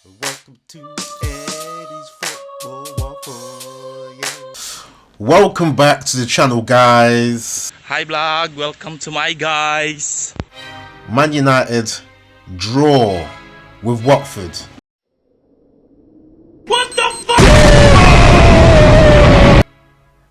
Welcome to Eddie's Football Waffle, yeah. Welcome back to the channel, guys. Hi vlog, welcome to my guys. Man United draw with Watford. What the fuck?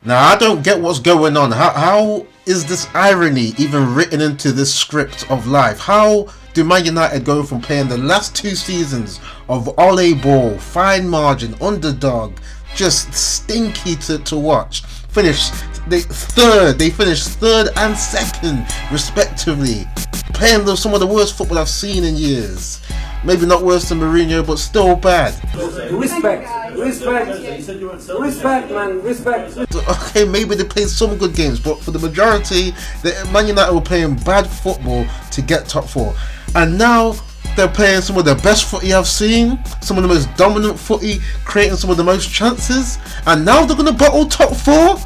Now I don't get what's going on. How is this irony even written into this script of life? How do Man United go from playing the last two seasons of Ole ball, fine margin, underdog, just stinky to watch, they finished third and second respectively, playing some of the worst football I've seen in years. Maybe not worse than Mourinho, but still bad. Respect, man, respect. Okay, maybe they played some good games, but for the majority, Man United were playing bad football to get top four. And now they're playing some of the best footy I've seen, some of the most dominant footy, creating some of the most chances, and now they're going to battle top four?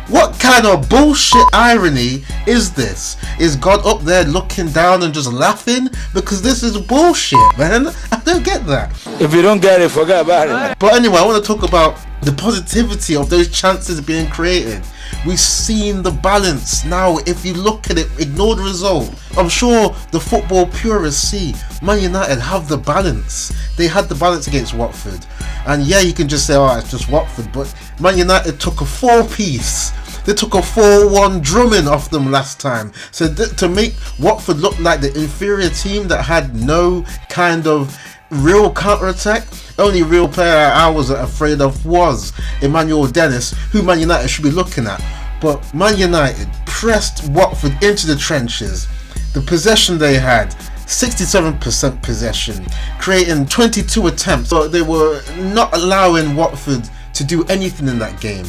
What kind of bullshit irony is this? Is God up there looking down and just laughing? Because this is bullshit, man. I don't get that. If you don't get it, forget about it. But anyway, I want to talk about the positivity of those chances being created. We've seen the balance. Now, if you look at it, ignore the result. I'm sure the football purists see Man United have the balance. They had the balance against Watford. And yeah, you can just say, oh, it's just Watford. But Man United took a four-piece. They took a 4-1 drumming off them last time. So to make Watford look like the inferior team that had no kind of real counter-attack, only real player I was afraid of was Emmanuel Dennis, who Man United should be looking at. But Man United pressed Watford into the trenches. The possession they had, 67% possession, creating 22 attempts. So they were not allowing Watford to do anything in that game.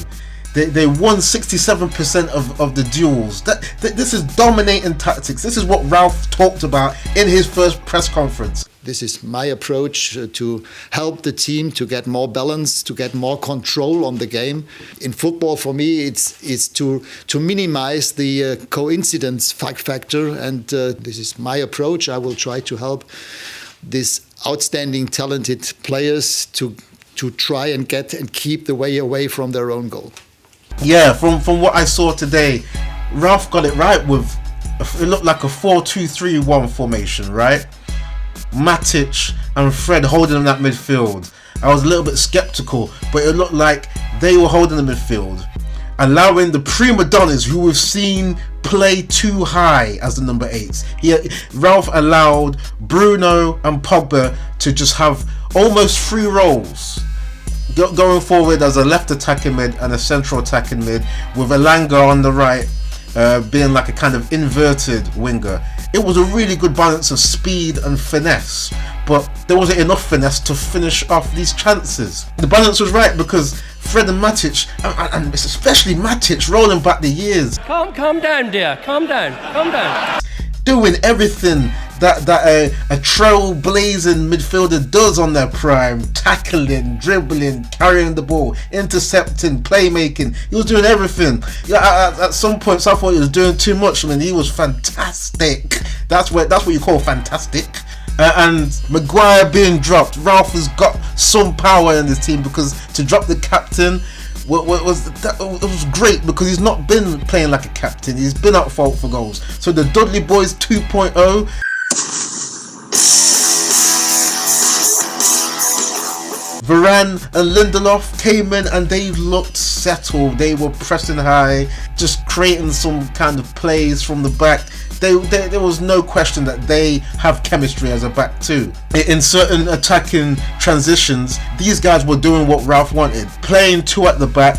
They won 67% of the duels. This is dominating tactics. This is what Ralph talked about in his first press conference. This is my approach to help the team to get more balance, to get more control on the game. In football, for me, it's to minimize the coincidence factor, and this is my approach. I will try to help these outstanding, talented players to try and get and keep the way away from their own goal. Yeah, from what I saw today, Ralph got it right with, it looked like a 4-2-3-1 formation, right? Matic and Fred holding in that midfield. I was a little bit skeptical, but it looked like they were holding the midfield, allowing the prima donnas who we've seen play too high as the number 8s. Ralph allowed Bruno and Pogba to just have almost free roles, going forward as a left attacking mid and a central attacking mid, with Elanga on the right being like a kind of inverted winger. It was a really good balance of speed and finesse, but there wasn't enough finesse to finish off these chances. The balance was right because Fred and Matic, and especially Matic, rolling back the years. Calm down, dear. Calm down. Doing everything that a trailblazing midfielder does on their prime, tackling, dribbling, carrying the ball, intercepting, playmaking. He was doing everything. At some points I thought he was doing too much. I mean, he was fantastic. That's what you call fantastic. And Maguire being dropped, Ralph has got some power in this team, because to drop the captain it was great, because he's not been playing like a captain. He's been at fault for goals. So the Dudley Boys 2.0. Varane and Lindelof came in and they looked settled. They were pressing high, just creating some kind of plays from the back. There was no question that they have chemistry as a back two. In certain attacking transitions, these guys were doing what Ralph wanted, playing two at the back,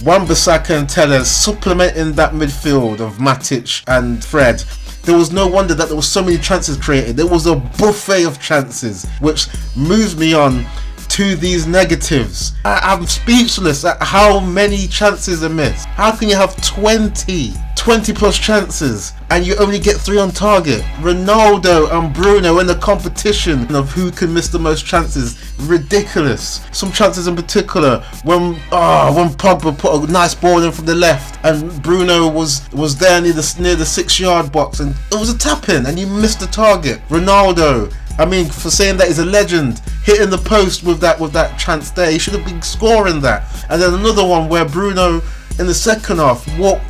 Wan-Bissaka and Telles supplementing that midfield of Matic and Fred. There was no wonder that there were so many chances created. There was a buffet of chances, which moves me on to these negatives. I'm speechless at how many chances are missed. How can you have 20 plus chances and you only get 3 on target? Ronaldo and Bruno in the competition of who can miss the most chances. Ridiculous. Some chances in particular when Pogba put a nice ball in from the left and Bruno was there near the 6-yard box and it was a tap in and you missed the target. Ronaldo, I mean, for saying that he's a legend, hitting the post with that chance there. He should have been scoring that. And then another one where Bruno in the second half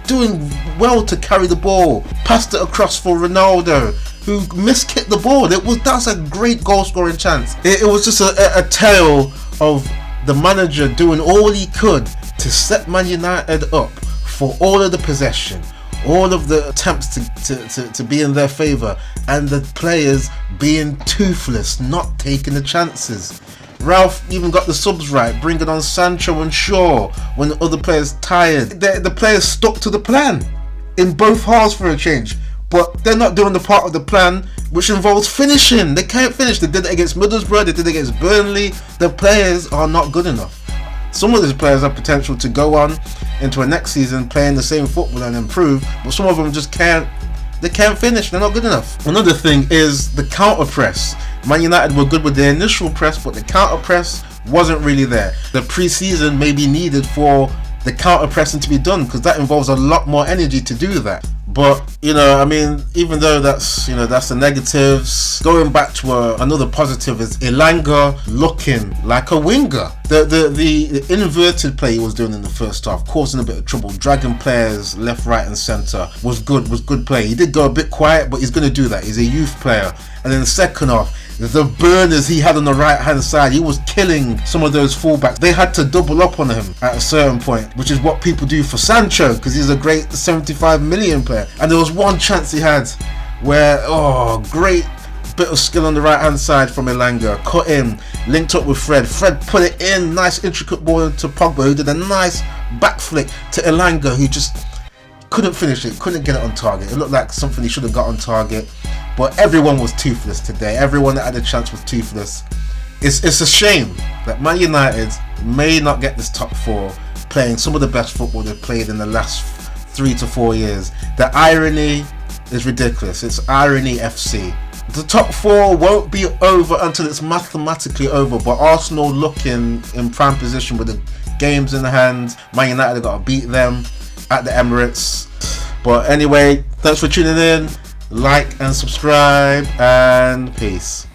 doing well to carry the ball, passed it across for Ronaldo, who miskicked the ball. That's a great goal scoring chance. It was just a tale of the manager doing all he could to set Man United up for all of the possession, all of the attempts to be in their favour, and the players being toothless, not taking the chances. Ralph even got the subs right, bringing on Sancho and Shaw when the other players tired. The players stuck to the plan in both halves for a change, but they're not doing the part of the plan which involves finishing. They can't finish. They did it against Middlesbrough, they did it against Burnley. The players are not good enough. Some of these players have potential to go on into a next season playing the same football and improve, but some of them just can't. They can't finish. They're not good enough. Another thing is the counter press. Man United were good with the initial press, but the counter press wasn't really there. The pre-season may be needed for the counter pressing to be done, because that involves a lot more energy to do that. But I mean, even though that's the negatives, going back to another positive is Elanga looking like a winger. The inverted play he was doing in the first half, causing a bit of trouble, dragging players left, right and centre, was good play. He did go a bit quiet, but he's going to do that. He's a youth player. And then the second half, the burners he had on the right hand side, he was killing some of those fullbacks. They had to double up on him at a certain point, which is what people do for Sancho, because he's a great 75 million player. And there was one chance he had where, great bit of skill on the right hand side from Elanga, cut in, linked up with Fred put it in, nice intricate ball to Pogba, who did a nice back flick to Elanga, who just couldn't finish it, couldn't get it on target. It looked like something he should have got on target. But everyone was toothless today. Everyone that had a chance was toothless. It's a shame that Man United may not get this top four, playing some of the best football they've played in the last 3 to 4 years. The irony is ridiculous. It's irony FC. The top four won't be over until it's mathematically over, but Arsenal looking in prime position with the games in hand. Man United have got to beat them at the Emirates. But anyway, thanks for tuning in. Like and subscribe, and peace.